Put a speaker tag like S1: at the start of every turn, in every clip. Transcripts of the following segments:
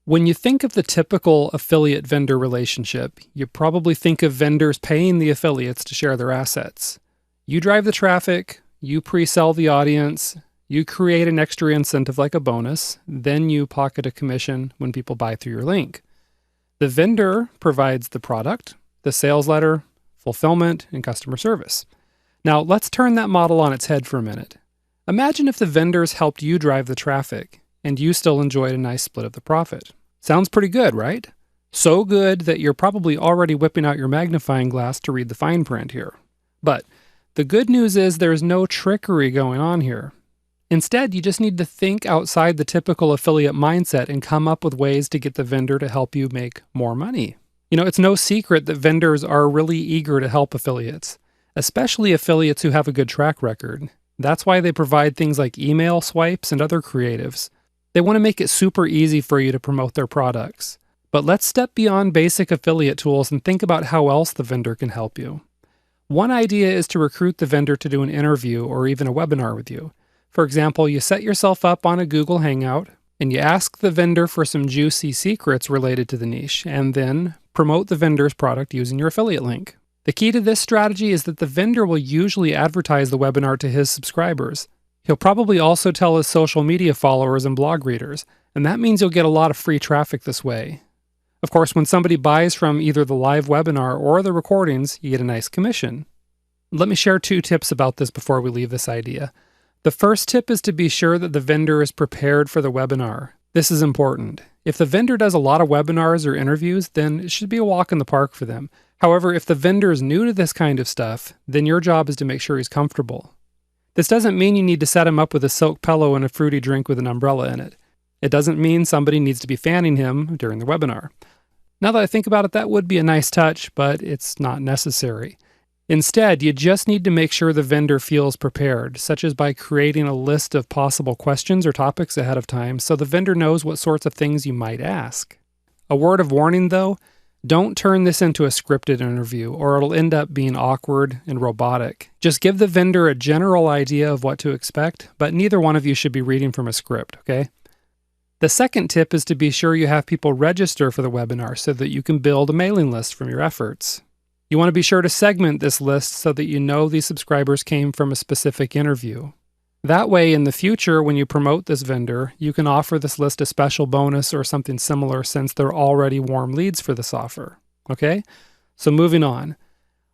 S1: When you think of the typical affiliate vendor relationship, you probably think of vendors paying the affiliates to share their assets. You drive the traffic, you pre-sell the audience, you create an extra incentive like a bonus, then you pocket a commission when people buy through your link. The vendor provides the product, the sales letter, fulfillment, and customer service. Now, let's turn that model on its head for a minute. Imagine if the vendors helped you drive the traffic, and you still enjoyed a nice split of the profit. Sounds pretty good, right? So good that you're probably already whipping out your magnifying glass to read the fine print here. But the good news is there's no trickery going on here. Instead, you just need to think outside the typical affiliate mindset and come up with ways to get the vendor to help you make more money. It's no secret that vendors are really eager to help affiliates, especially affiliates who have a good track record. That's why they provide things like email swipes and other creatives. They want to make it super easy for you to promote their products. But let's step beyond basic affiliate tools and think about how else the vendor can help you. One idea is to recruit the vendor to do an interview or even a webinar with you. For example, you set yourself up on a Google Hangout and you ask the vendor for some juicy secrets related to the niche, and then promote the vendor's product using your affiliate link. The key to this strategy is that the vendor will usually advertise the webinar to his subscribers. He'll probably also tell his social media followers and blog readers, and that means you'll get a lot of free traffic this way. Of course, when somebody buys from either the live webinar or the recordings, you get a nice commission. Let me share 2 tips about this before we leave this idea. The first tip is to be sure that the vendor is prepared for the webinar. This is important. If the vendor does a lot of webinars or interviews, then it should be a walk in the park for them. However, if the vendor is new to this kind of stuff, then your job is to make sure he's comfortable. This doesn't mean you need to set him up with a silk pillow and a fruity drink with an umbrella in it. It doesn't mean somebody needs to be fanning him during the webinar. Now that I think about it, that would be a nice touch, but it's not necessary. Instead, you just need to make sure the vendor feels prepared, such as by creating a list of possible questions or topics ahead of time so the vendor knows what sorts of things you might ask. A word of warning though, don't turn this into a scripted interview or it'll end up being awkward and robotic. Just give the vendor a general idea of what to expect, but neither one of you should be reading from a script, okay? The second tip is to be sure you have people register for the webinar so that you can build a mailing list from your efforts. You want to be sure to segment this list so that you know these subscribers came from a specific interview. That way, in the future, when you promote this vendor, you can offer this list a special bonus or something similar since they're already warm leads for this offer. Okay? So moving on.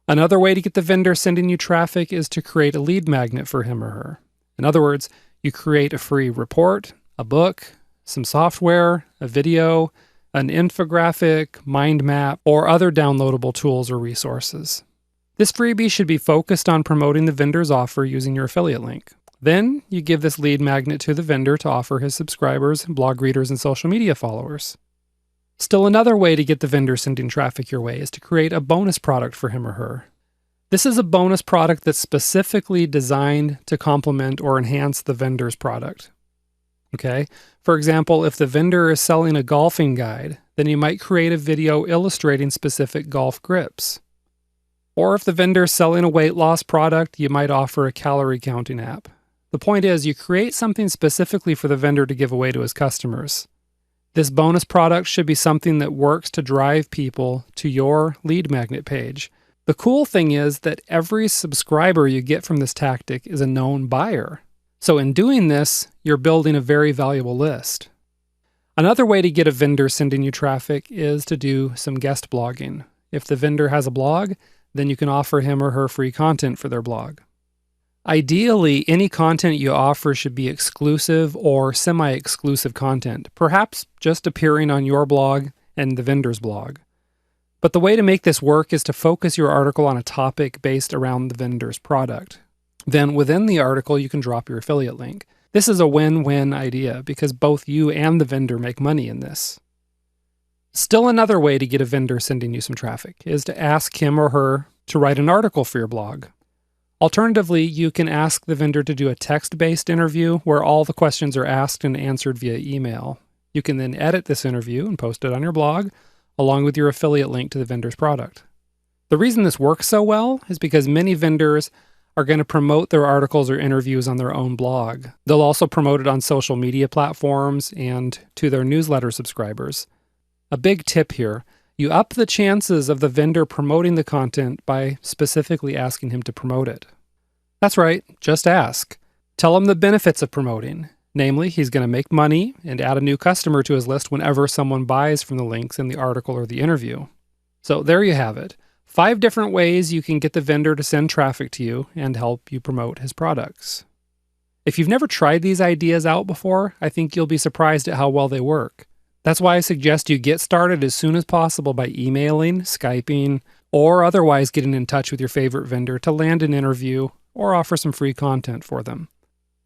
S1: Another way to get the vendor sending you traffic is to create a lead magnet for him or her. In other words, you create a free report, a book, some software, a video, an infographic, mind map, or other downloadable tools or resources. This freebie should be focused on promoting the vendor's offer using your affiliate link. Then you give this lead magnet to the vendor to offer his subscribers, blog readers, and social media followers. Still another way to get the vendor sending traffic your way is to create a bonus product for him or her. This is a bonus product that's specifically designed to complement or enhance the vendor's product. Okay? For example, if the vendor is selling a golfing guide, then you might create a video illustrating specific golf grips. Or if the vendor is selling a weight loss product, you might offer a calorie counting app. The point is, you create something specifically for the vendor to give away to his customers. This bonus product should be something that works to drive people to your lead magnet page. The cool thing is that every subscriber you get from this tactic is a known buyer. So in doing this, you're building a very valuable list. Another way to get a vendor sending you traffic is to do some guest blogging. If the vendor has a blog, then you can offer him or her free content for their blog. Ideally, any content you offer should be exclusive or semi-exclusive content, perhaps just appearing on your blog and the vendor's blog. But the way to make this work is to focus your article on a topic based around the vendor's product. Then within the article, you can drop your affiliate link. This is a win-win idea because both you and the vendor make money in this. Still another way to get a vendor sending you some traffic is to ask him or her to write an article for your blog. Alternatively, you can ask the vendor to do a text-based interview where all the questions are asked and answered via email. You can then edit this interview and post it on your blog, along with your affiliate link to the vendor's product. The reason this works so well is because many vendors are going to promote their articles or interviews on their own blog. They'll also promote it on social media platforms and to their newsletter subscribers. A big tip here, you up the chances of the vendor promoting the content by specifically asking him to promote it. That's right, just ask. Tell him the benefits of promoting. Namely, he's going to make money and add a new customer to his list whenever someone buys from the links in the article or the interview. So there you have it. 5 different ways you can get the vendor to send traffic to you and help you promote his products. If you've never tried these ideas out before, I think you'll be surprised at how well they work. That's why I suggest you get started as soon as possible by emailing, Skyping, or otherwise getting in touch with your favorite vendor to land an interview or offer some free content for them.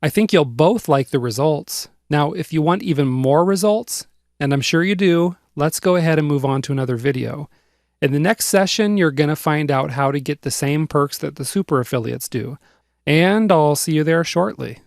S1: I think you'll both like the results. Now, if you want even more results, and I'm sure you do, let's go ahead and move on to another video. In the next session, you're going to find out how to get the same perks that the super affiliates do. And I'll see you there shortly.